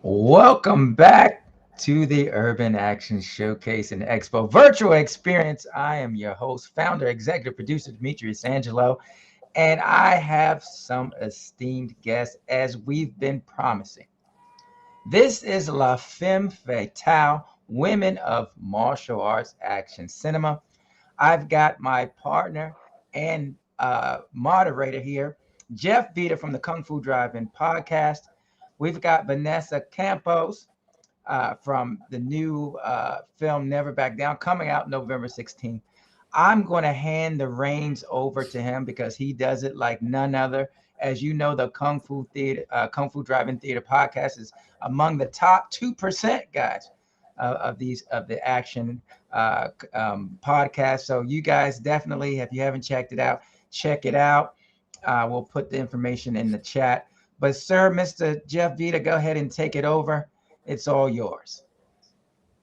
Welcome back to the Urban Action Showcase and Expo virtual experience. I am your host, founder, executive producer Demetrius Angelo, and I have some esteemed guests as we've been promising. This is La Femme Fatale, Women of Martial Arts Action Cinema. I've got my partner and moderator here, Jeff Vita from the Kung Fu Drive-In podcast. We've got Vanessa Campos from the new film Never Back Down coming out November 16th. I'm going to hand the reins over to him because he does it like none other. As you know, the Kung Fu Drive-In Theater podcast is among the top 2% guys of the action podcast. So you guys definitely, if you haven't checked it out, check it out. We'll put the information in the chat. But sir, Mr. Jeff Vita, go ahead and take it over. It's all yours.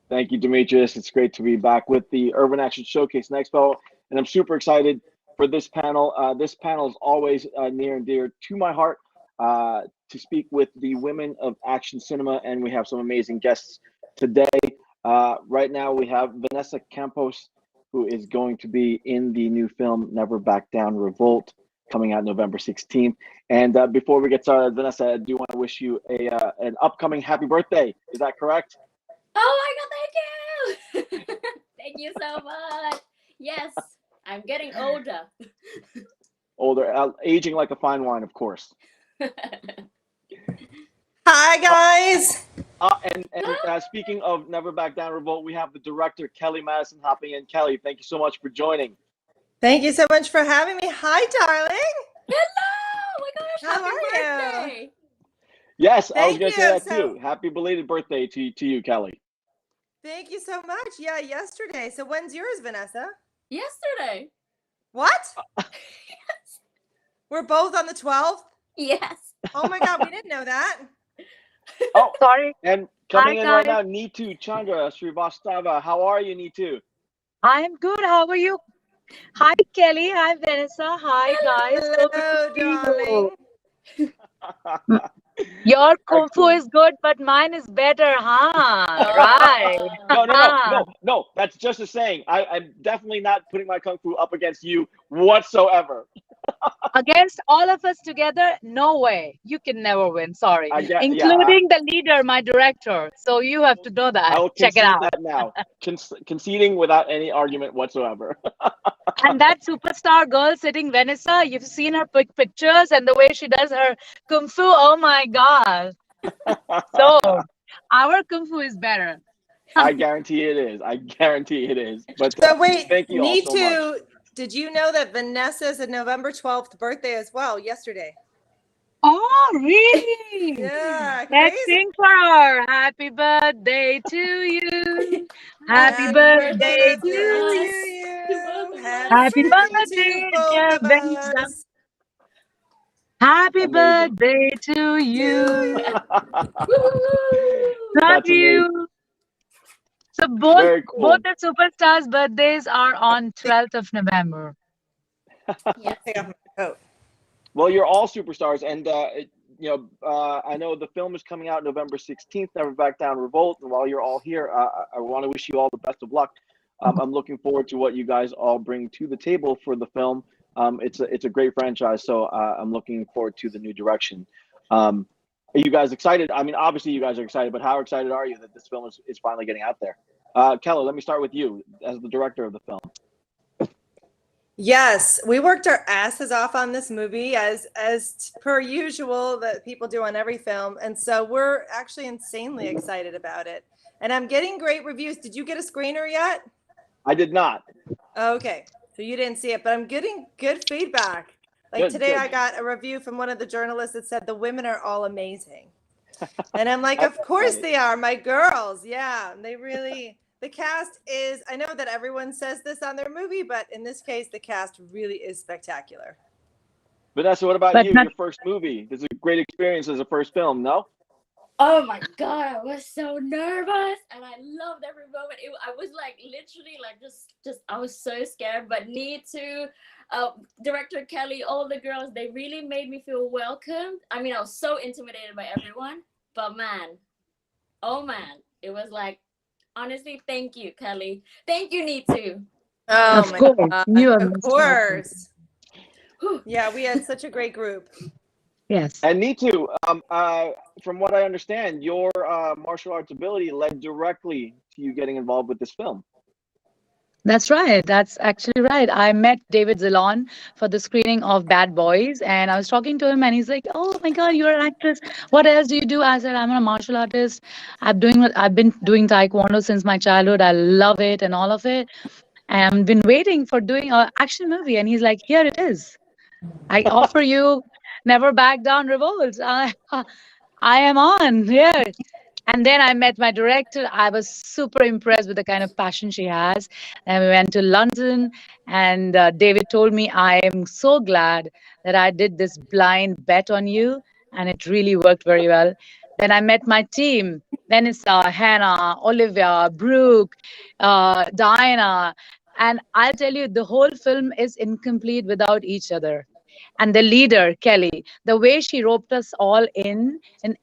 Thank you, Demetrius. It's great to be back with the Urban Action Showcase and Expo, and I'm super excited for this panel. This panel is always near and dear to my heart to speak with the women of action cinema, and we have some amazing guests today. Right now, we have Vanessa Campos, who is going to be in the new film Never Back Down Revolt, coming out November 16th. And before we get started, Vanessa, I do want to wish you an upcoming happy birthday. Is that correct? Oh my God, thank you. Thank you so much. Yes, I'm getting older. Older, aging like a fine wine, of course. Hi, guys. And speaking of Never Back Down Revolt, we have the director, Kelly Madison, hopping in. Kelly, thank you so much for joining. Thank you so much for having me. Hi, darling. Hello. Oh my gosh, How are birthday. you? Yes, I was Thank going to say you. that too. Happy belated birthday to you, Kelly. Thank you so much. Yeah, yesterday. So when's yours, Vanessa? Yesterday. What? Yes. We're both on the 12th? Yes. Oh my God, we didn't know that. Oh, Sorry. and coming Hi, in right guys. now, Neetu Chandra Srivastava. How are you, Neetu? I'm good. How are you? Hi, Kelly. Hi, Vanessa. Hi, guys. So good to Hello, see darling. you. Your kung fu Excellent. is good, but mine is better, huh? Oh. Right. No. That's just a saying. I'm definitely not putting my kung fu up against you whatsoever. Against all of us together, no way. You can never win. Sorry. Yeah. Including the leader, my director. So you have to know I that. will Check it concede out. that now. Conceding without any argument whatsoever. And that superstar girl sitting, Vanessa, you've seen her pictures and the way she does her kung fu. Oh my God. So our kung fu is better. I guarantee it is. I guarantee it is. But So wait, thank you all need so much. to. Did you know that Vanessa's a November 12th birthday as well yesterday? Oh, really? Yeah, Let's crazy. sing for her. Happy birthday to you. Happy birthday to you. Happy birthday, dear Vanessa. Happy Amazing. birthday to you. Love That's amazing. you. So both Very cool. both the superstars' birthdays are on 12th of November. Yes. Take off my coat. Well, you're all superstars, and I know the film is coming out November 16th. Never Back Down Revolt. And while you're all here, I want to wish you all the best of luck. I'm looking forward to what you guys all bring to the table for the film. It's a great franchise, so I'm looking forward to the new direction. Are you guys excited? I mean, obviously you guys are excited, but how excited are you that this film is finally getting out there? Kelly, let me start with you as the director of the film. Yes, we worked our asses off on this movie as per usual that people do on every film, and so we're actually insanely excited about it. And I'm getting great reviews. Did you get a screener yet? I did not. Okay, so you didn't see it, but I'm getting good feedback. Like Good, today, good. I got a review from one of the journalists that said the women are all amazing, and I'm like, of course they are, my girls. Yeah, they really. The cast is, I know that everyone says this on their movie, but in this case, the cast really is spectacular. Vanessa, what about But you? not- Your first movie. This is a great experience as a first film, no? Oh my God, I was so nervous and I loved every moment. I was like literally like just I was so scared, but need to director Kelly, all the girls, they really made me feel welcomed. I mean, I was so intimidated by everyone, but man, oh man, it was like, honestly, thank you, Kelly. Thank you, Neetu. Oh Of my course, God. you are Of most welcome. course. Whew. Yeah, we had such a great group. Yes, And me too. From what I understand, your martial arts ability led directly to you getting involved with this film. that's right. That's actually right. I met David Zalon for the screening of Bad Boys, and I was talking to him, and he's like, "Oh my God, you're an actress. What else do you do?" I said, "I'm a martial artist. I've been doing Taekwondo since my childhood. I love it and all of it. And I've been waiting for doing a action movie." And he's like, "Here it is. I offer you Never Back Down Revolts. I am on here." And then I met my director. I was super impressed with the kind of passion she has. And we went to London, and David told me, "I am so glad that I did this blind bet on you, and it really worked very well." Then I met my team: Vanessa, Hannah, Olivia, Brooke, Diana. And I'll tell you, the whole film is incomplete without each other. And the leader, Kelly, the way she roped us all in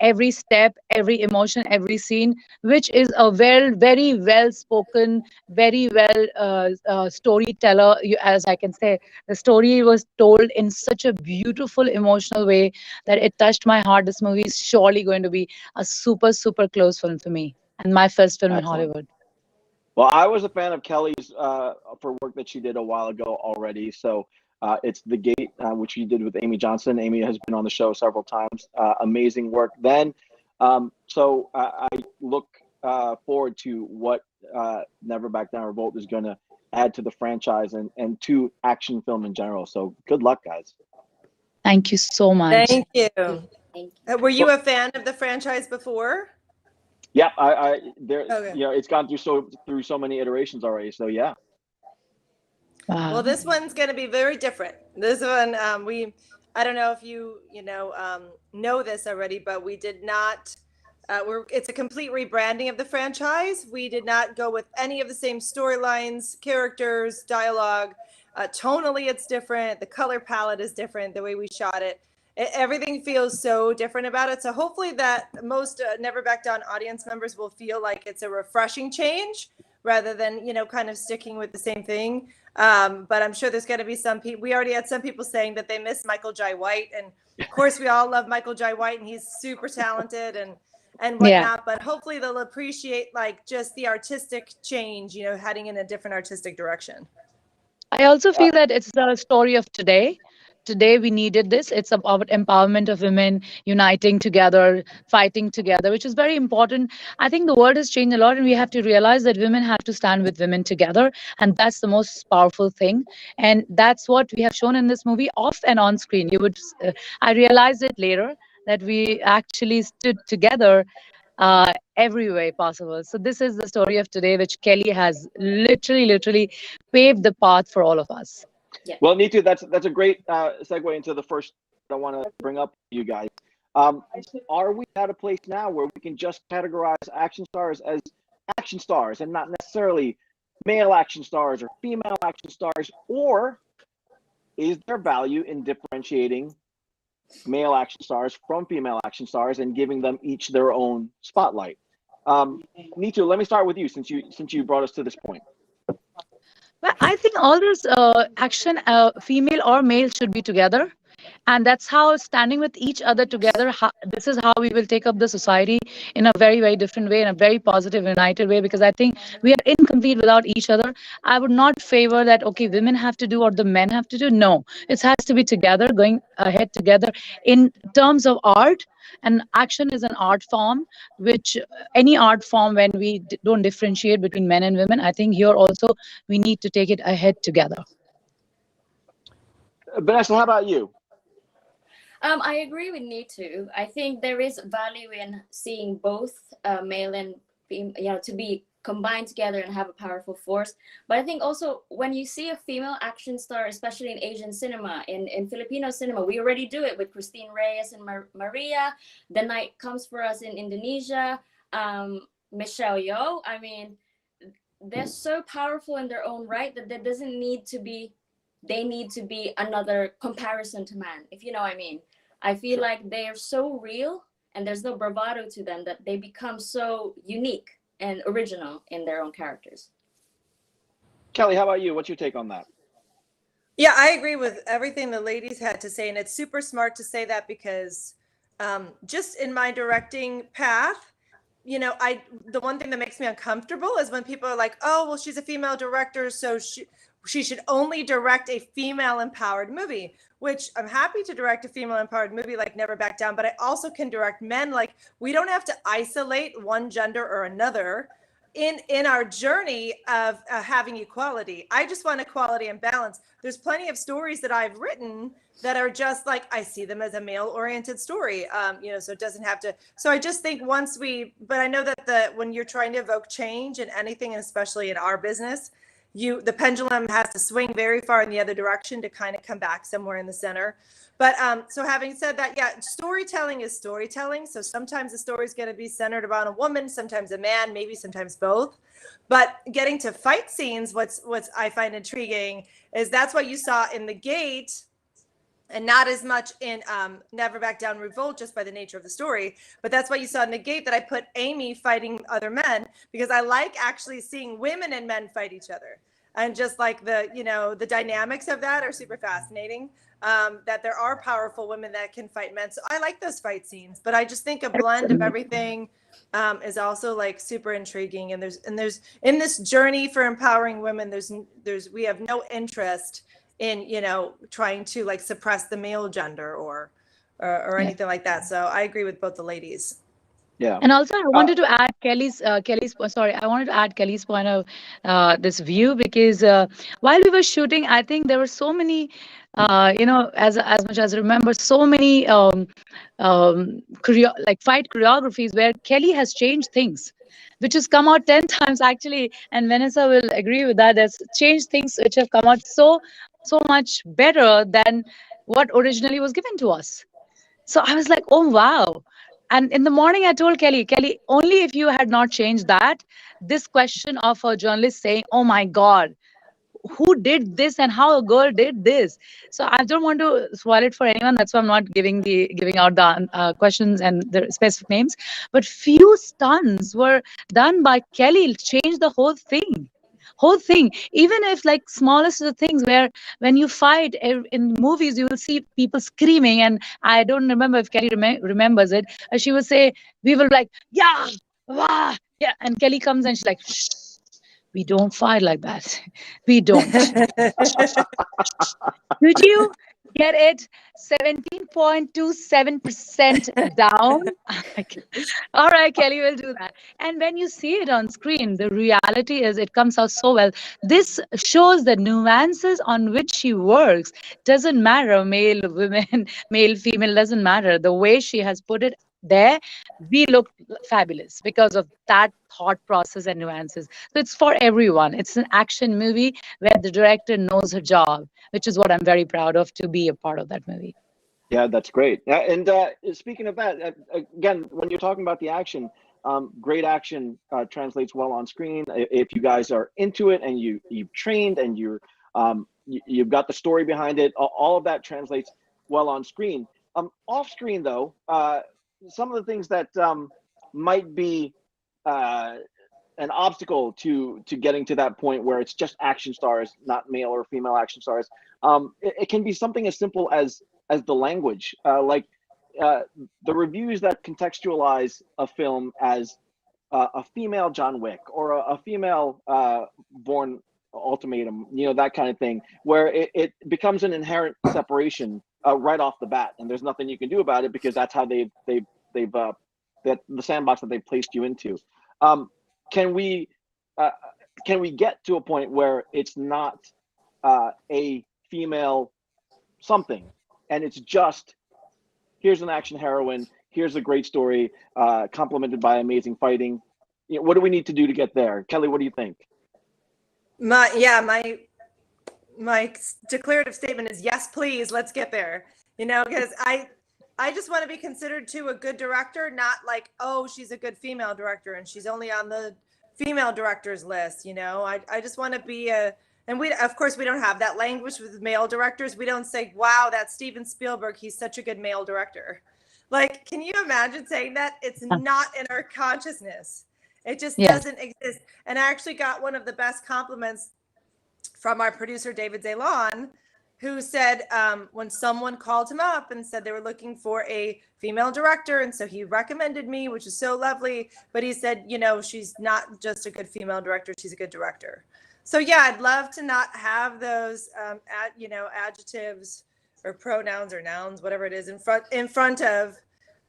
every step, every emotion, every scene, which is a very well spoken, very well storyteller. As I can say, the story was told in such a beautiful, emotional way that it touched my heart. This movie is surely going to be a super close film for me, and my first film in Excellent. Hollywood. Well, I was a fan of Kelly's for work that she did a while ago already. So it's The Gate, which she did with Amy Johnson. Amy has been on the show several times. Amazing work then. I look forward to what Never Back Down Revolt is going to add to the franchise and to action film in general. So good luck, guys. Thank you so much. Thank you. Thank Were you Well, a fan of the franchise before? yeah, there, Okay. it's gone through so many iterations already. So yeah. Well, Wow. this one's going to be very different. This one, I don't know if know this already, but we did not. It's a complete rebranding of the franchise. We did not go with any of the same storylines, characters, dialogue. Tonally, it's different. The color palette is different. The way we shot it, everything feels so different about it. So hopefully, that most Never Back Down audience members will feel like it's a refreshing change rather than kind of sticking with the same thing. But I'm sure there's going to be some people. We already had some people saying that they miss Michael Jai White, and of course we all love Michael Jai White, and he's super talented and Yeah. whatnot. But hopefully they'll appreciate like just the artistic change, heading in a different artistic direction. I also Uh, feel that it's the story of today. Today we needed this. It's about empowerment of women uniting together, fighting together, which is very important. I think the world has changed a lot, and we have to realize that women have to stand with women together, and that's the most powerful thing. And that's what we have shown in this movie, off and on screen. I realized it later that we actually stood together every way possible. So this is the story of today, which Kelly has literally paved the path for all of us. yeah. Well, Nitu, that's a great segue into the first I want to bring up to you guys. Um, are we at a place now where we can just categorize action stars as action stars and not necessarily male action stars or female action stars, or is there value in differentiating male action stars from female action stars and giving them each their own spotlight? Nitu, let me start with you since you brought us to this point. Well, I think all those action, female or male, should be together. And that's how standing with each other together, this is how we will take up the society in a very different way, in a very positive, united way, because I think we are incomplete without each other. I would not favor that, okay, women have to do or the men have to do. No, it has to be together, going ahead together in terms of art. And action is an art form, which any art form, when we don't differentiate between men and women, I think here also we need to take it ahead together. Vanessa, how about you? I agree with Neetu. I think there is value in seeing both male and female, to be combined together and have a powerful force. But I think also when you see a female action star, especially in Asian cinema, in Filipino cinema, we already do it with Christine Reyes and Maria. The Night Comes for Us in Indonesia. Michelle Yeoh. I mean, they're so powerful in their own right that there doesn't need to be. They need to be another comparison to man, if you know what I mean. I feel Sure. like they are so real and there's no bravado to them, that they become so unique and original in their own characters. Kelly, how about you? What's your take on that? Yeah, I agree with everything the ladies had to say. And it's super smart to say that because just in my directing path, the one thing that makes me uncomfortable is when people are like, oh, well, she's a female director, so she should only direct a female empowered movie, which I'm happy to direct a female empowered movie like Never Back Down, but I also can direct men. Like, we don't have to isolate one gender or another in our journey of having equality. I just want equality and balance. There's plenty of stories that I've written that are just like, I see them as a male oriented story. So it doesn't have to. So I just think but I know that when you're trying to evoke change in anything, and especially in our business, the pendulum has to swing very far in the other direction to kind of come back somewhere in the center. But so having said that, yeah, storytelling is storytelling. So sometimes the story is going to be centered around a woman, sometimes a man, maybe sometimes both. But getting to fight scenes, what's I find intriguing is that's what you saw in The Gate, and not as much in Never Back Down, Revolt, just by the nature of the story. But that's what you saw in The Gate, that I put Amy fighting other men, because I like actually seeing women and men fight each other. And just like the dynamics of that are super fascinating, that there are powerful women that can fight men. So I like those fight scenes, but I just think a blend of everything is also like super intriguing. And there's in this journey for empowering women, we have no interest in trying to like suppress the male gender or anything like that. So I agree with both the ladies. Yeah. And also, I wanted to add I wanted to add Kelly's point of this view, because while we were shooting, I think there were so many, as much as I remember, so many fight choreographies where Kelly has changed things, which has come out 10 times actually, and Vanessa will agree with that. There's changed things which have come out so much better than what originally was given to us. So I was like, oh, wow. And in the morning, I told Kelly, only if you had not changed that, this question of a journalist saying, oh my God, who did this and how a girl did this. So I don't want to spoil it for anyone. That's why I'm not giving out the questions and the specific names. But few stunts were done by Kelly, changed the whole thing. Even if like smallest of the things, where when you fight in movies, you will see people screaming, and I don't remember if Kelly remembers it. She would say, we will like, yeah, wah, yeah, and Kelly comes and she's like, shh, we don't fight like that. We don't. Did you get it? 17.27% down. All right, Kelly will do that. And when you see it on screen, the reality is it comes out so well. This shows the nuances on which she works. Doesn't matter, male, women, male, female, doesn't matter. The way she has put it there, we look fabulous because of that thought process and nuances. So it's for everyone. It's an action movie where the director knows her job, which is what I'm very proud of, to be a part of that movie. Yeah, that's great. And speaking of that, again, when you're talking about the action, great action translates well on screen. If you guys are into it and you've trained and you've got the story behind it, all of that translates well on screen. Off screen, though, some of the things that might be an obstacle to getting to that point where it's just action stars, not male or female action stars. It can be something as simple as the language, the reviews that contextualize a film as a female John Wick or a female Bourne Ultimatum, that kind of thing, where it becomes an inherent separation right off the bat, and there's nothing you can do about it because that's how they've that the sandbox that they've placed you into. Can we get to a point where it's not a female something, and it's just, here's an action heroine, here's a great story, complemented by amazing fighting? What do we need to do to get there? Kelly, what do you think? My declarative statement is yes, please, let's get there. Because I just want to be considered a good director, not like, oh, she's a good female director and she's only on the female directors list. I just want to be and of course we don't have that language with male directors. We don't say, wow, that's Steven Spielberg, he's such a good male director. Like, can you imagine saying that? It's Uh, not in our consciousness. It just yeah. doesn't exist. And I actually got one of the best compliments from our producer, David Zaylon, who said when someone called him up and said they were looking for a female director. And so he recommended me, which is so lovely. But he said, you know, she's not just a good female director, she's a good director. So yeah, I'd love to not have those, adjectives or pronouns or nouns, whatever it is, in front of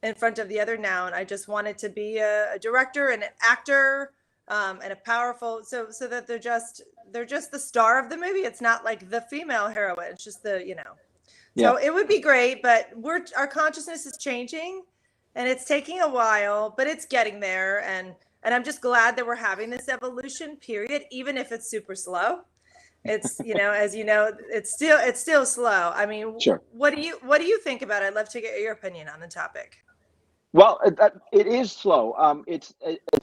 the other noun. I just want it to be a director and an actor, and a powerful, so that they're just the star of the movie. It's not like the female heroine. It's just Yeah. So it would be great, but our consciousness is changing, and it's taking a while, but it's getting there. And I'm just glad that we're having this evolution period, even if it's super slow. It's, as you know, it's still slow. I mean, Sure. what do you think about it? I'd love to get your opinion on the topic. Well, it is slow. It's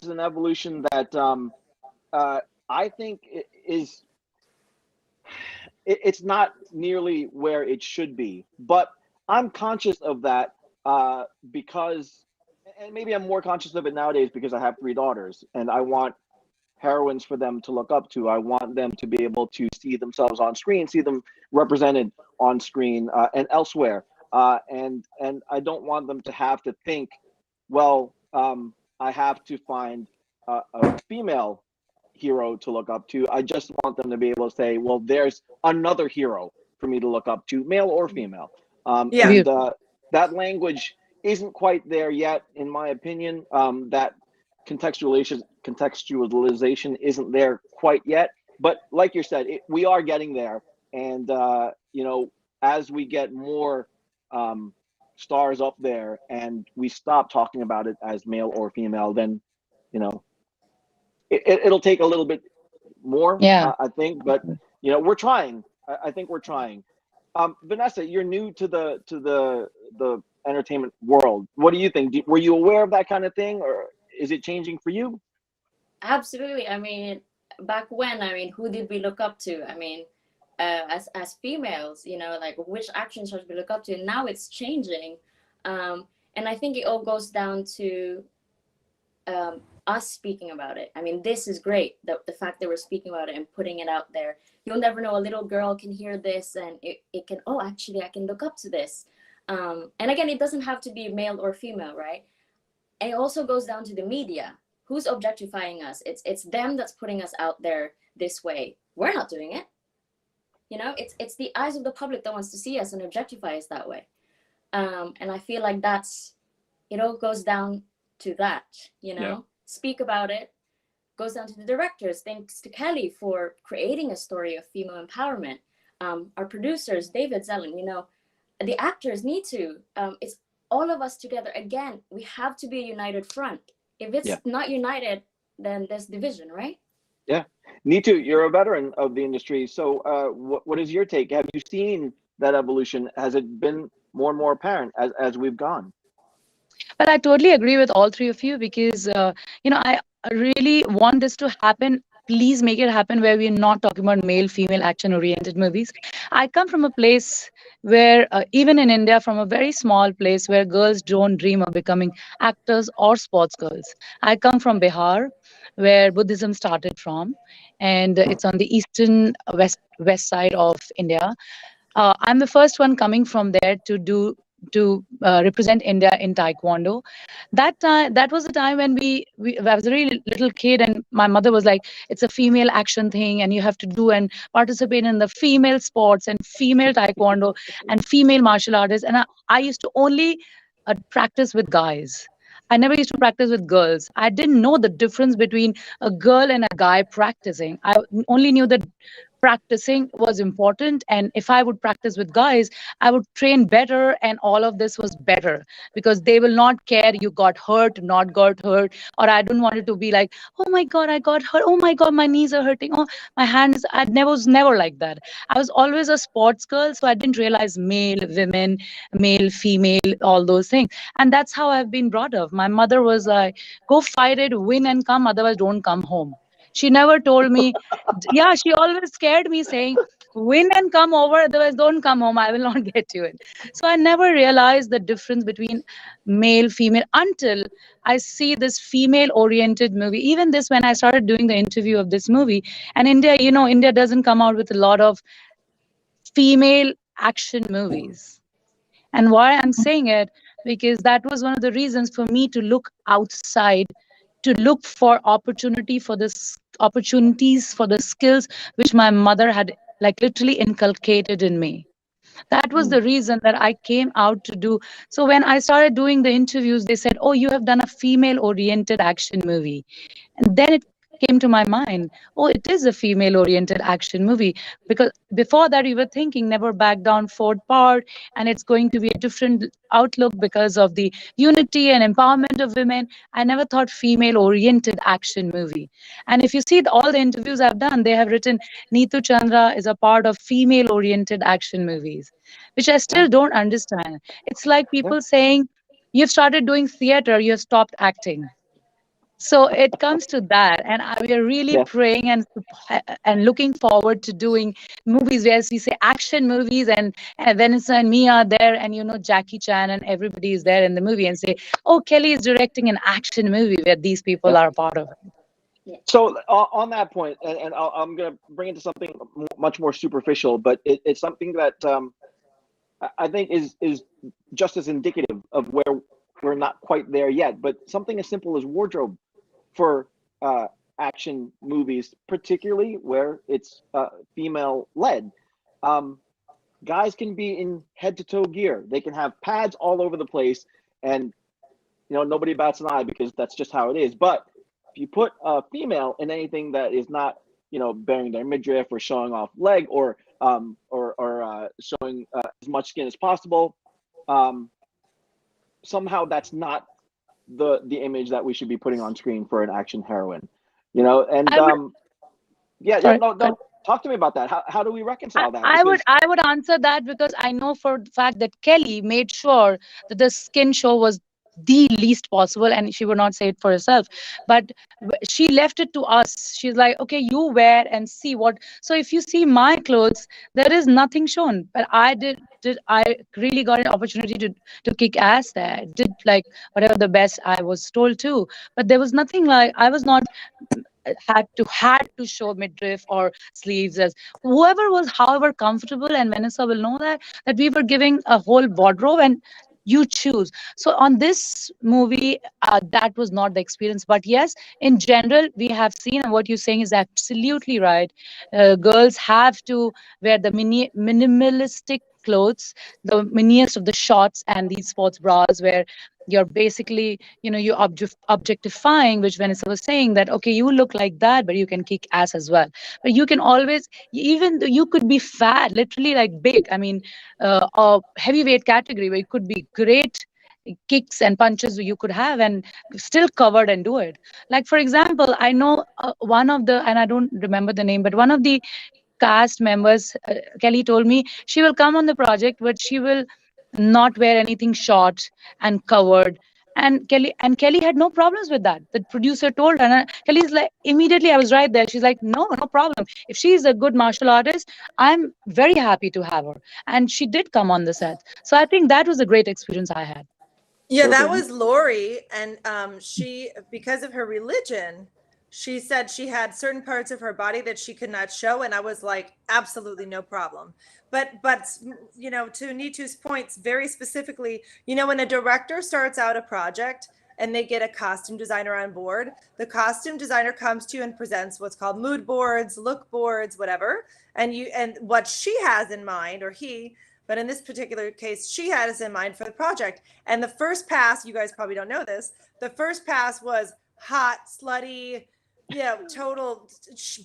an evolution that I think it's not nearly where it should be. But I'm conscious of that because, and maybe I'm more conscious of it nowadays because I have 3 daughters, and I want heroines for them to look up to. I want them to be able to see themselves on screen, see them represented on screen and elsewhere. And I don't want them to have to think, well, I have to find a female hero to look up to. I just want them to be able to say, well, there's another hero for me to look up to, male or female. Yeah. And that language isn't quite there yet, in my opinion. That contextualization isn't there quite yet. But like you said, we are getting there. And, as we get more stars up there and we stop talking about it as male or female, then, it'll take a little bit more, Yeah. I think. But, we're trying. I think we're trying. Vanessa, you're new to the entertainment world. What do you think? Were you aware of that kind of thing, or is it changing for you? Absolutely. I mean, back when, who did we look up to? As females, like which action stars we look up to. Now it's changing, and I think it all goes down to us speaking about it. This is great. The fact that we're speaking about it and putting it out there. You'll never know. A little girl can hear this and it can, oh, actually, I can look up to this. And again, it doesn't have to be male or female, right? And it also goes down to the media. Who's objectifying us? It's them that's putting us out there this way. We're not doing it. It's the eyes of the public that wants to see us and objectify us that way. And I feel like it all goes down to that, Yeah. Speak about it. Goes down to the directors. Thanks to Kelly for creating a story of female empowerment. Our producers, David Zellin, the actors need to. It's all of us together. Again, we have to be a united front. If it's not united, then there's division, right? Yeah. Nitu, you're a veteran of the industry. So what is your take? Have you seen that evolution? Has it been more and more apparent as we've gone? Well, I totally agree with all 3 of you because, I really want this to happen. Please make it happen where we're not talking about male, female, action-oriented movies. I come from a place where, even in India, from a very small place where girls don't dream of becoming actors or sports girls. I come from Bihar, where Buddhism started from, and it's on the eastern west side of India. I'm the first one coming from there to represent India in Taekwondo. That was the time when I was a really little kid, and my mother was like, "It's a female action thing, and you have to do and participate in the female sports and female Taekwondo and female martial artists." And I used to only practice with guys. I never used to practice with girls. I didn't know the difference between a girl and a guy practicing. I only knew that practicing was important, and if I would practice with guys, I would train better, and all of this was better because they will not care you got hurt, not got hurt. Or I don't want it to be like, oh my god, I got hurt, oh my god, my knees are hurting, oh my hands. Was never like that. I was always a sports girl, so I didn't realize male, women, male, female, all those things. And that's how I've been brought up. My mother was like, go fight it, win and come, otherwise don't come home. She never told me. Yeah, she always scared me saying, win and come over, otherwise don't come home, I will not get you in. So I never realized the difference between male female until I see this female oriented movie. Even this, when I started doing the interview of this movie, and India, India doesn't come out with a lot of female action movies. And why I'm saying it, because that was one of the reasons for me to look outside, to look for opportunities for the skills which my mother had like literally inculcated in me. That was the reason that I came out to do. So when I started doing the interviews, they said, "Oh, you have done a female oriented action movie." And then it came to my mind, oh, it is a female oriented action movie. Because before that, we were thinking Never Back Down, Ford Part, and it's going to be a different outlook because of the unity and empowerment of women. I never thought female oriented action movie. And if you see all the interviews I've done, they have written Neetu Chandra is a part of female oriented action movies, which I Yeah, still don't understand. It's like yeah, people saying, you've started doing theater, you have stopped acting. So it comes to that, and we are really yeah. praying and looking forward to doing movies where we say action movies, and Vanessa and me are there, and Jackie Chan and everybody is there in the movie, and say, "Oh, Kelly is directing an action movie where these people Yeah. are a part of it." Yeah. So on that point, and I'm going to bring it to something much more superficial, but it's something that I think is just as indicative of where we're not quite there yet. But something as simple as wardrobe for action movies, particularly where it's female led. Um, Guys can be in head to toe gear. They can have pads all over the place, and nobody bats an eye because that's just how it is. But if you put a female in anything that is not bearing their midriff or showing off leg or showing as much skin as possible, somehow that's not the image that we should be putting on screen for an action heroine. And I would, yeah, sorry, no, talk to me about that. How do we reconcile that? I would Because I would answer that because I know for the fact that Kelly made sure that the skin show was the least possible, and she would not say it for herself, but she left it to us. She's like, okay, you wear and see what. So if you see my clothes, there is nothing shown, but I really got an opportunity to kick ass there. I did like whatever the best I was told to, but there was nothing like I was not had to show midriff or sleeves. As whoever was however comfortable, and Vanessa will know that we were giving a whole wardrobe and you choose. So on this movie, that was not the experience, but yes, in general we have seen, and what you're saying is absolutely right. Girls have to wear the minimalistic clothes, the miniest of the shorts and these sports bras, where you're basically, you're objectifying, which Vanessa was saying that, okay, you look like that, but you can kick ass as well. But you can always, even though you could be fat, literally like big, I mean, a heavyweight category where you could be great kicks and punches you could have and still covered and do it. Like, for example, I know one of the, and I don't remember the name, but one of the cast members, Kelly told me she will come on the project, but she will not wear anything short and covered. And Kelly had no problems with that. The producer told her, and Kelly's like, immediately I was right there. She's like, no, no problem. If she's a good martial artist, I'm very happy to have her. And she did come on the set. So I think that was a great experience I had. Yeah, that perfect. was Lori, and she, because of her religion, she said she had certain parts of her body that she could not show, and I was like, absolutely no problem. But to Nitu's points, very specifically, when a director starts out a project and they get a costume designer on board, the costume designer comes to you and presents what's called mood boards, look boards, whatever, and what she has in mind, or he. But in this particular case, she had us in mind for the project. And the first pass, you guys probably don't know this, the first pass was hot, slutty, total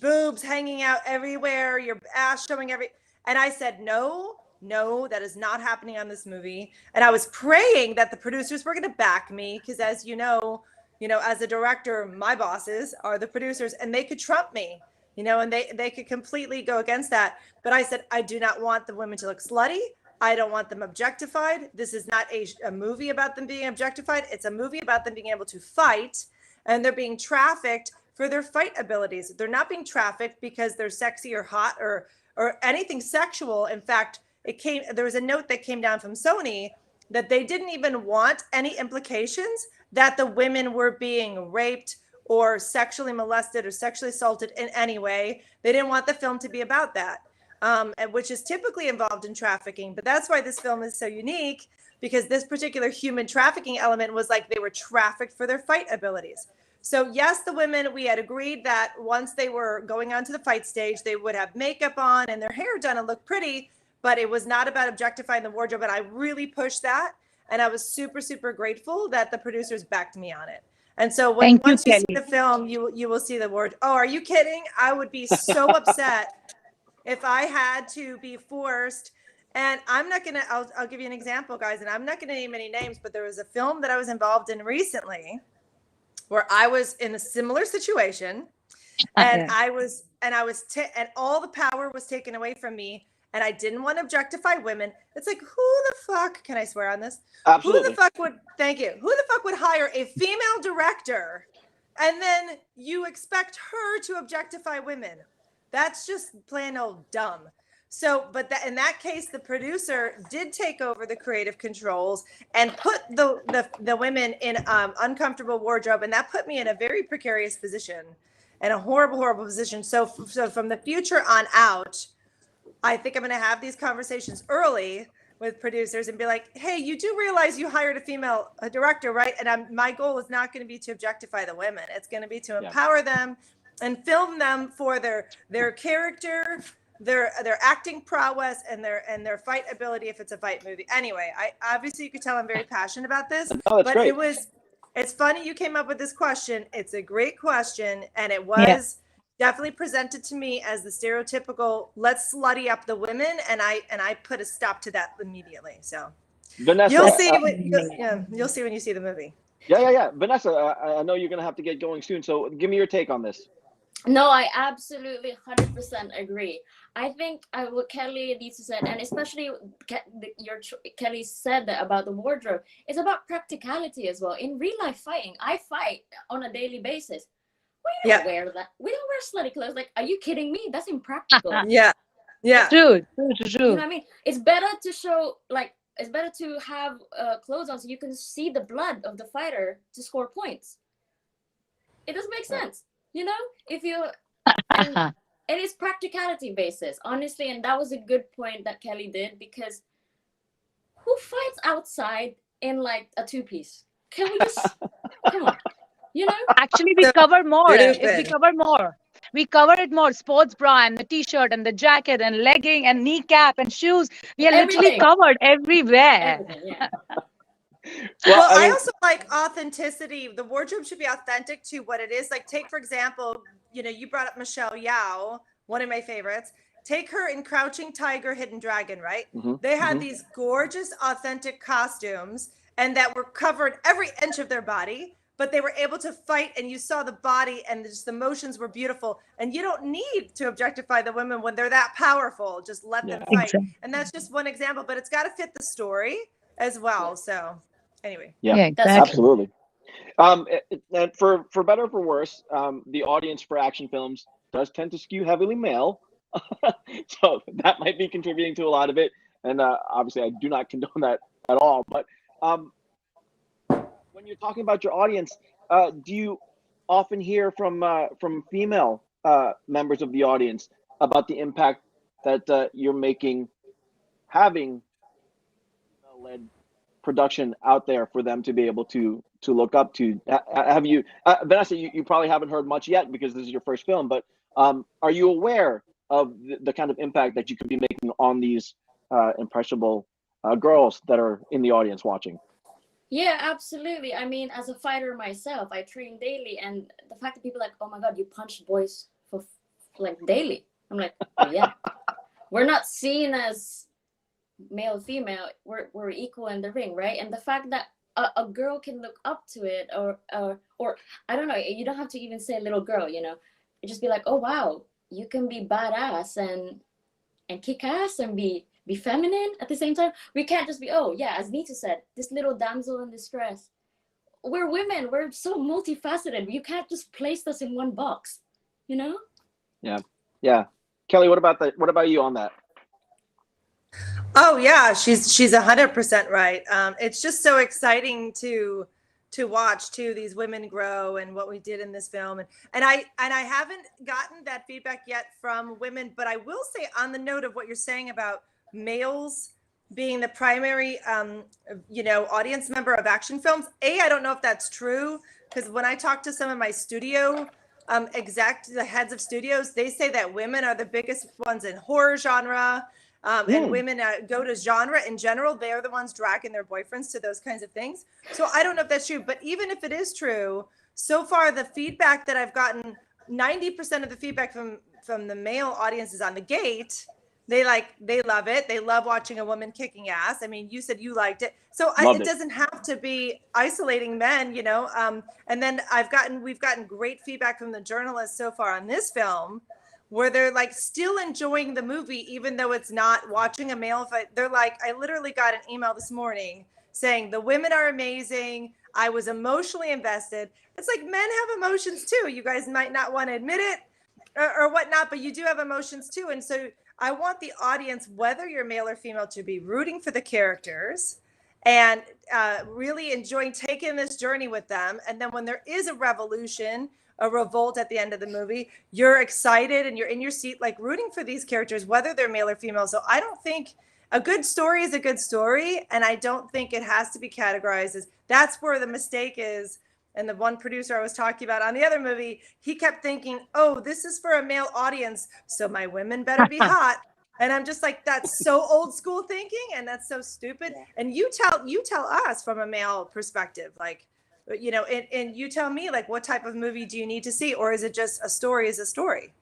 boobs hanging out everywhere, your ass showing and I said, no, that is not happening on this movie. And I was praying that the producers were going to back me, because as as a director, my bosses are the producers, and they could trump me. And they could completely go against that. But I said, I do not want the women to look slutty. I don't want them objectified. This is not a movie about them being objectified. It's a movie about them being able to fight, and they're being trafficked for their fight abilities. They're not being trafficked because they're sexy or hot or or anything sexual. In fact, there was a note that came down from Sony that they didn't even want any implications that the women were being raped or sexually molested or sexually assaulted in any way. They didn't want the film to be about that, which is typically involved in trafficking. But that's why this film is so unique, because this particular human trafficking element was like they were trafficked for their fight abilities. So yes, the women, we had agreed that once they were going onto the fight stage, they would have makeup on and their hair done and look pretty, but it was not about objectifying the wardrobe. And I really pushed that. And I was super, super grateful that the producers backed me on it. And so once you see the film, you will see the word. Oh, are you kidding? I would be so upset if I had to be forced. And I'm not going to, I'll give you an example, guys, and I'm not going to name any names, but there was a film that I was involved in recently where I was in a similar situation, and and all the power was taken away from me, and I didn't want to objectify women. It's like, who the fuck, can I swear on this? Absolutely. Who the fuck would hire a female director and then you expect her to objectify women? That's just plain old dumb. So, but in that case, the producer did take over the creative controls and put the women in uncomfortable wardrobe, and that put me in a very precarious position and a horrible, horrible position. So from the future on out, I think I'm going to have these conversations early with producers and be like, hey, you do realize you hired a female director, right? And my goal is not going to be to objectify the women. It's going to be to empower them and film them for their character, their acting prowess, and their fight ability if it's a fight movie. Anyway, I obviously, you could tell I'm very passionate about this, but great. It's funny you came up with this question. It's a great question, and it was definitely presented to me as the stereotypical let's slutty up the women, and I put a stop to that immediately. So Vanessa, you'll see when you see the movie. Yeah. Vanessa, I know you're gonna have to get going soon, so give me your take on this. No, I absolutely 100% agree. I think what Kelly needs to say, and especially Kelly said that about the wardrobe, it's about practicality as well. In real life fighting, I fight on a daily basis. We don't wear that. We don't wear slutty clothes. Like, are you kidding me? That's impractical. Yeah. True. You know what I mean? It's better to show, like, it's better to have clothes on so you can see the blood of the fighter to score points. It doesn't make sense. You know, if you, and it is practicality basis, honestly. And that was a good point that Kelly did, because who fights outside in like a two-piece? Can we just, come on, you know? Actually, we cover more. We cover it more. Sports bra and the t-shirt and the jacket and legging and kneecap and shoes. We are literally covered everywhere. Well, I also like authenticity. The wardrobe should be authentic to what it is. Like, take, for example, you brought up Michelle Yeoh, one of my favorites. Take her in Crouching Tiger, Hidden Dragon, right? Mm-hmm. They had these gorgeous, authentic costumes, and that were covered every inch of their body, but they were able to fight, and you saw the body, and just the motions were beautiful. And you don't need to objectify the women when they're that powerful. Just let them fight. Exactly. And that's just one example, but it's got to fit the story as well. So anyway. Yeah, exactly. Absolutely. And for better or for worse, the audience for action films does tend to skew heavily male. So that might be contributing to a lot of it. And obviously I do not condone that at all. But when you're talking about your audience, do you often hear from female members of the audience about the impact that you're having led production out there for them to be able to look up to? Have you, Vanessa, you probably haven't heard much yet because this is your first film, but are you aware of the kind of impact that you could be making on these impressionable girls that are in the audience watching? Yeah, absolutely. I mean, as a fighter myself, I train daily, and the fact that people are like, oh my God, you punch boys for like daily. I'm like, oh, yeah, we're not seen as male, female, we're equal in the ring, right? And the fact that a girl can look up to it, or I don't know, you don't have to even say little girl, you just be like, oh wow, you can be badass and kick ass and be feminine at the same time. We can't just be, oh yeah, as Nita said, this little damsel in distress. We're women, we're so multifaceted. You can't just place us in one box, Yeah. Kelly, what about you on that? Oh yeah, she's 100% right. It's just so exciting to watch too these women grow and what we did in this film, and I haven't gotten that feedback yet from women, but I will say on the note of what you're saying about males being the primary audience member of action films. I don't know if that's true, because when I talk to some of my studio the heads of studios, they say that women are the biggest ones in horror genre. And women go to genre in general. They're the ones dragging their boyfriends to those kinds of things. So I don't know if that's true, but even if it is true, so far the feedback that I've gotten, 90% of the feedback from the male audience is on The Gate. They love it. They love watching a woman kicking ass. I mean, you said you liked it. So it doesn't have to be isolating men, and then we've gotten great feedback from the journalists so far on this film, where they're like still enjoying the movie, even though it's not watching a male fight. They're like, I literally got an email this morning saying the women are amazing. I was emotionally invested. It's like men have emotions too. You guys might not want to admit it or whatnot, but you do have emotions too. And so I want the audience, whether you're male or female, to be rooting for the characters and really enjoying taking this journey with them. And then when there is a revolution, a revolt at the end of the movie, you're excited and you're in your seat, like rooting for these characters, whether they're male or female. So I don't think a good story is a good story. And I don't think it has to be categorized as, that's where the mistake is. And the one producer I was talking about on the other movie, he kept thinking, oh, this is for a male audience, so my women better be hot. And I'm just like, that's so old school thinking, and that's so stupid. Yeah. And you tell us from a male perspective, like, and you tell me, like, what type of movie do you need to see, or is it just a story is a story?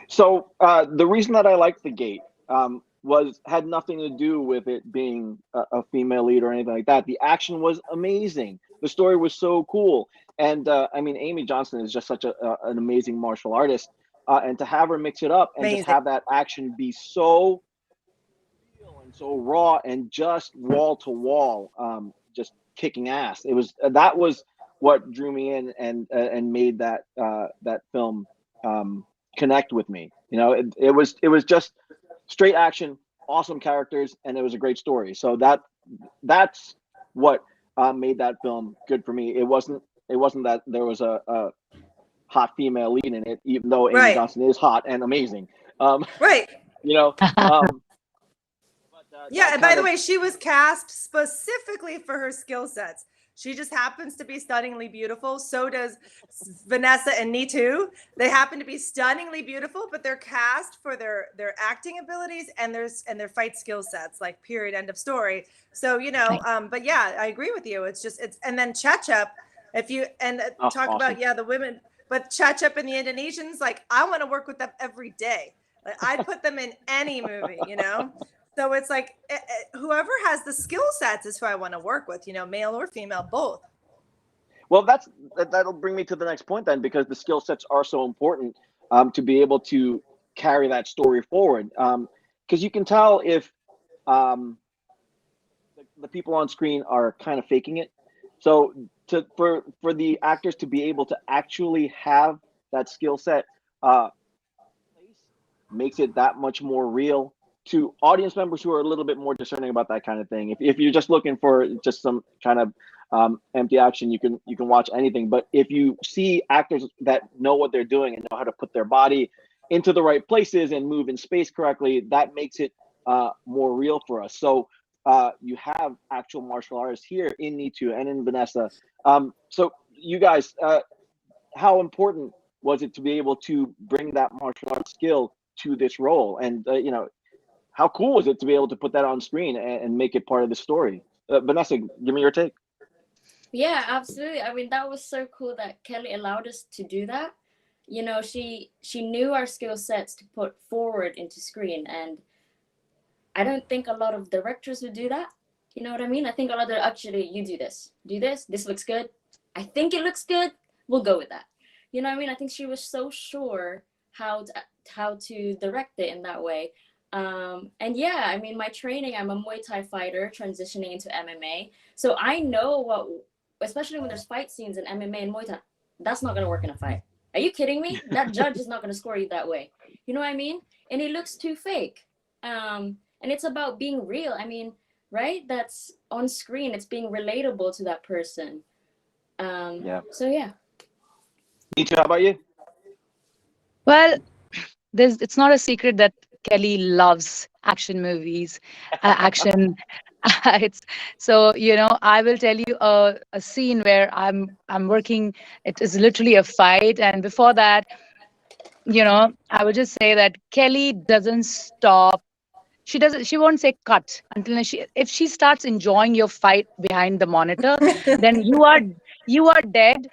So the reason that I liked The Gate had nothing to do with it being a female lead or anything like that. The action was amazing. The story was so cool. And I mean, Amy Johnson is just such an amazing martial artist. And to have her mix it up and just have that action be so real and so raw and just wall to wall, just kicking ass. That was what drew me in and made that film connect with me. It was just straight action, awesome characters, and it was a great story. So that's what made that film good for me. It wasn't that there was a hot female lead in it, even though Amy Johnson is hot and amazing. Right. Yeah, and by the way, she was cast specifically for her skill sets. She just happens to be stunningly beautiful. So does Vanessa and Nitu. They happen to be stunningly beautiful, but they're cast for their acting abilities and their fight skill sets, like period, end of story. So, but yeah, I agree with you. And then Jeof, talk about, the women, but Jeof and the Indonesians, like, I want to work with them every day. Like, I'd put them in any movie, So it's like whoever has the skill sets is who I want to work with, male or female, both. Well, that'll bring me to the next point then, because the skill sets are so important to be able to carry that story forward. Because you can tell if the people on screen are kind of faking it. So for the actors to be able to actually have that skill set makes it that much more real to audience members who are a little bit more discerning about that kind of thing. If you're just looking for just some kind of empty action, you can watch anything. But if you see actors that know what they're doing and know how to put their body into the right places and move in space correctly, that makes it more real for us. So you have actual martial artists here in Nitu and in Vanessa. So you guys, how important was it to be able to bring that martial arts skill to this role? And how cool was it to be able to put that on screen and make it part of the story? Vanessa, give me your take. Yeah, absolutely. I mean, that was so cool that Kelly allowed us to do that. She knew our skill sets to put forward into screen, and I don't think a lot of directors would do that. You know what I mean? I think a lot of actually, you do this, this looks good. I think it looks good. We'll go with that. You know what I mean? I think she was so sure how to direct it in that way. And yeah, I mean, my training, I'm a Muay Thai fighter transitioning into MMA. So I know especially when there's fight scenes in MMA and Muay Thai, that's not going to work in a fight. Are you kidding me? That judge is not going to score you that way. You know what I mean? And it looks too fake. And it's about being real. I mean, right? That's on screen. It's being relatable to that person. Yeah. So yeah. Nietzsche, how about you? Well, it's not a secret that Kelly loves action movies, action. It's so I will tell you a scene where I'm working. It is literally a fight, and before that, I would just say that Kelly doesn't stop. She won't say cut until if she starts enjoying your fight behind the monitor, then you are dead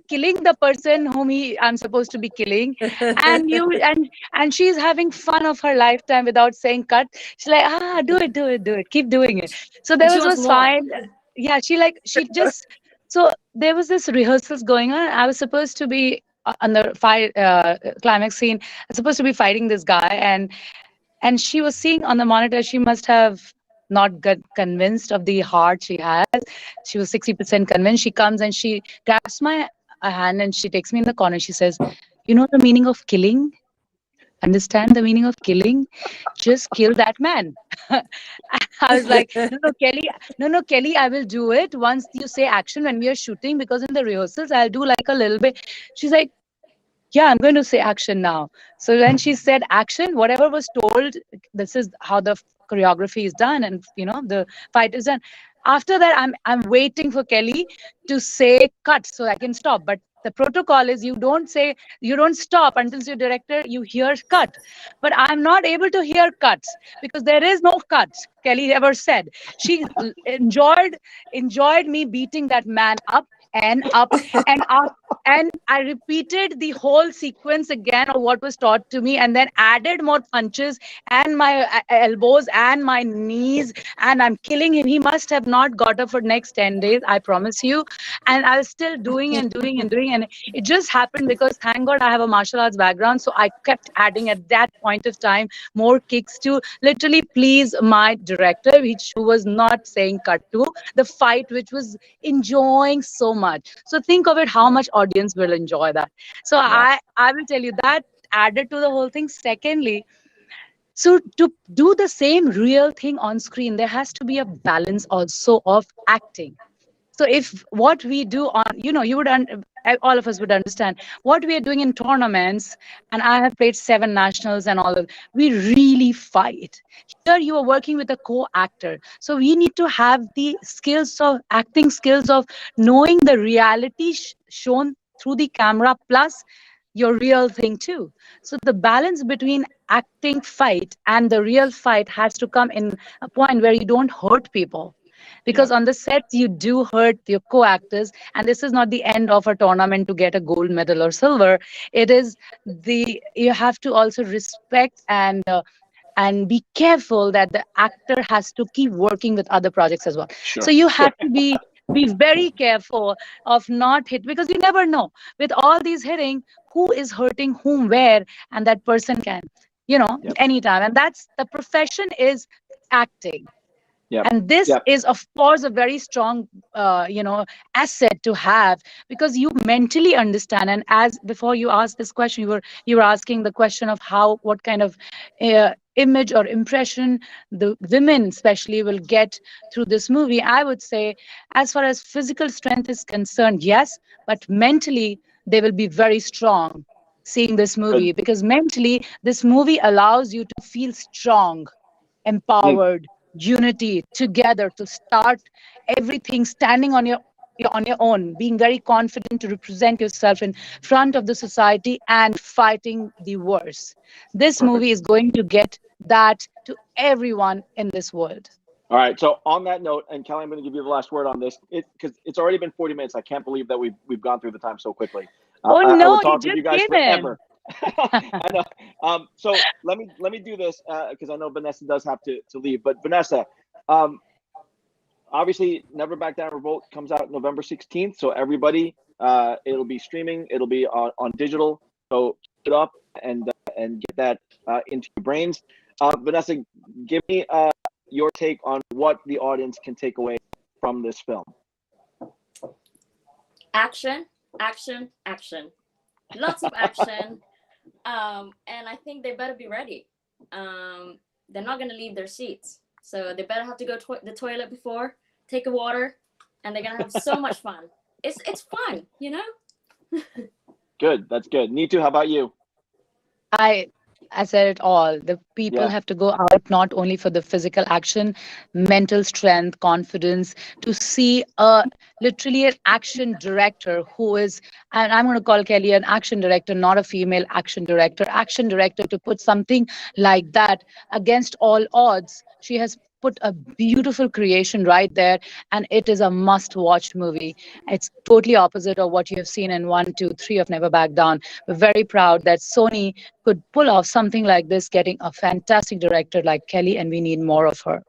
killing the person whom I'm supposed to be killing. And she's having fun of her lifetime without saying cut. She's like, do it, keep doing it. So And there she was wants was more. fine. Yeah, she just so there was this rehearsals going on. I was supposed to be on the fight climax scene. I was supposed to be fighting this guy, and she was seeing on the monitor she must have not got convinced of the heart she has. She was 60% convinced. She comes and she grabs my hand and she takes me in the corner. She says, you know the meaning of killing? Understand the meaning of killing? Just kill that man. I was like, no, Kelly, no, Kelly, I will do it once you say action when we are shooting, because in the rehearsals I'll do like a little bit. She's like, yeah, I'm going to say action now. So when she said action, whatever was told, this is how the choreography is done, and the fight is done. After that, I'm waiting for Kelly to say cut so I can stop. But the protocol is you don't stop until your director you hear cut. But I'm not able to hear cuts because there is no cuts. Kelly ever said she enjoyed me beating that man up and up, and I repeated the whole sequence again of what was taught to me, and then added more punches and my elbows and my knees, and I'm killing him. He must have not got up for next 10 days, I promise you. And I was still doing and doing and doing, and it just happened because thank God I have a martial arts background, so I kept adding at that point of time more kicks to literally please my director, which who was not saying cut to the fight, which was enjoying so much. So think of it, how much audience will enjoy that. So Yeah. I will tell you that added to the whole thing. Secondly, so to do the same real thing on screen, there has to be a balance also of acting. So if what we do on, you would all of us would understand what we are doing in tournaments, and I have played 7 nationals and all of, we really fight. Here you are working with a co-actor, so we need to have the skills of acting skills of knowing the reality shown through the camera plus your real thing too. So the balance between acting fight and the real fight has to come in a point where you don't hurt people, Yeah. because on the sets you do hurt your co-actors, and this is not the end of a tournament to get a gold medal or silver. It is you have to also respect and be careful that the actor has to keep working with other projects as well. So Sure. you have to be very careful of not hit, because you never know with all these hitting who is hurting whom where, and that person can Yep. anytime, and that's the profession is acting. Yep. And this Yep. is of course a very strong asset to have, because you mentally understand. And as before you asked this question, you were asking the question of how, what kind of image or impression the women especially will get through this movie. I would say, as far as physical strength is concerned, yes, but mentally they will be very strong seeing this Good. movie, because mentally this movie allows you to feel strong, Mm. empowered, unity together to start everything, standing on your own, being very confident to represent yourself in front of the society and fighting the worst. This Perfect. movie is going to get that to everyone in this world. All right. So on that note, and Kelly, I'm going to give you the last word on this, because it's already been 40 minutes. I can't believe that we've gone through the time so quickly. Oh I no, would he talk with you just guys came in. forever. I know. So let me do this because I know Vanessa does have to leave. But Vanessa, obviously, Never Back Down Revolt comes out November 16th. So everybody, it'll be streaming. It'll be on digital. So keep it up and get that into your brains. Vanessa, give me your take on what the audience can take away from this film. Action, action, action. Lots of action. And I think they better be ready. They're not gonna leave their seats, so they better have to go to the toilet before, take a water, and they're gonna have so much fun. It's fun, you know. Good. That's good. Nitu, how about you? I I said it all. The people Yeah. have to go out not only for the physical action, mental strength, confidence, to see a literally an action director who is, and I'm going to call Kelly an action director, not a female action director to put something like that against all odds. She has put a beautiful creation right there, and it is a must watch movie. It's totally opposite of what you have seen in 1, 2, 3 of Never Back Down. We're very proud that Sony could pull off something like this, getting a fantastic director like Kelly, and we need more of her.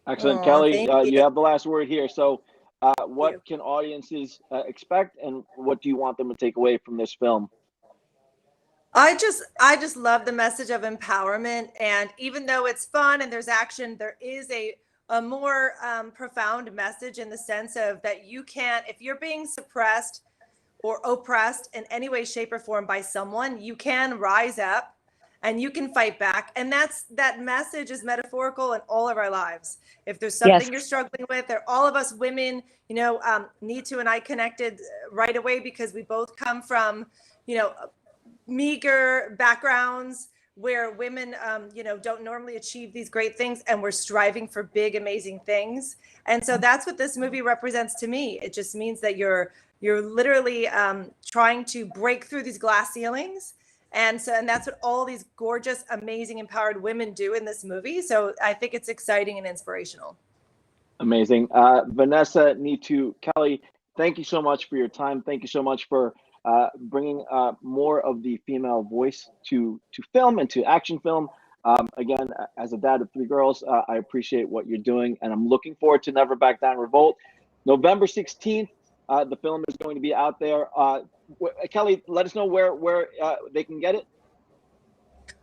Excellent. Oh, Kelly, thank you. you have the last word here. So, what You. can audiences expect, and what do you want them to take away from this film? I just love the message of empowerment, and even though it's fun and there's action, there is a more profound message in the sense of that you can't, if you're being suppressed or oppressed in any way, shape, or form by someone, you can rise up and you can fight back. And that message is metaphorical in all of our lives. If there's Yes. something you're struggling with, or all of us women, Nitu and I connected right away because we both come from, you know, meager backgrounds where women don't normally achieve these great things, and we're striving for big amazing things. And so that's what this movie represents to me. It just means that you're literally trying to break through these glass ceilings, and that's what all these gorgeous, amazing, empowered women do in this movie. So I think it's exciting and inspirational. Amazing. Vanessa, Nitu, Kelly, thank you so much for your time. Thank you so much for bringing more of the female voice to film and to action film. Again, as a dad of 3 girls, I appreciate what you're doing, and I'm looking forward to Never Back Down Revolt. November 16th, the film is going to be out there. Kelly, let us know where they can get it.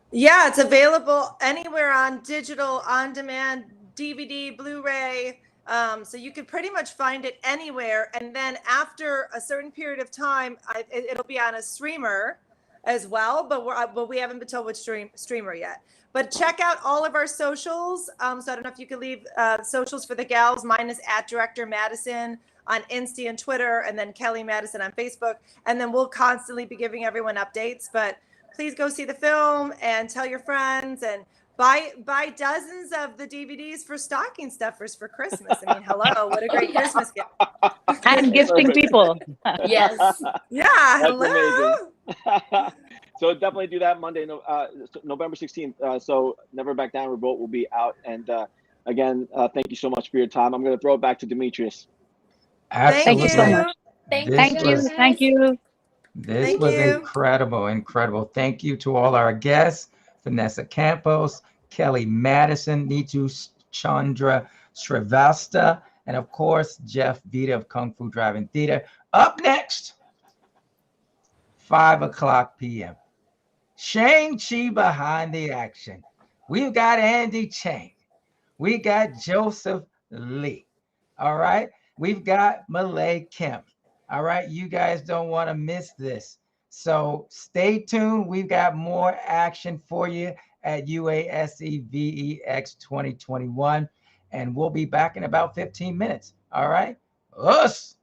Yeah, it's available anywhere on digital, on demand, DVD, Blu-ray. So you could pretty much find it anywhere. And then after a certain period of time, it'll be on a streamer as well. But we haven't been told which streamer yet. But check out all of our socials. So I don't know if you could leave socials for the gals. Mine is @Director Madison on Insta and Twitter, and then Kelly Madison on Facebook. And then we'll constantly be giving everyone updates. But please go see the film and tell your friends, and buy dozens of the DVDs for stocking stuffers for Christmas. I mean, hello, what a great Christmas gift. And gifting Perfect. people. Yes. Yeah, That's hello. amazing. So definitely do that Monday, November 16th. So Never Back Down Revolt will be out. And again, thank you so much for your time. I'm going to throw it back to Demetrius. Thank you so Absolutely. much. Thank This you Thank you. was Thank guys. you. This Thank was you. incredible. Thank you to all our guests, Vanessa Campos, Kelly Madison, Nitu Chandra Srivastava, and of course, Jeof Vita of Kung Fu Drive-In Theater. Up next, 5 o'clock p.m. Shang-Chi behind the action. We've got Andy Chang. We got Joseph Lee. All right. We've got Malay Kim. All right. You guys don't want to miss this. So stay tuned. We've got more action for you at UASEVEX 2021. And we'll be back in about 15 minutes. All right. Us.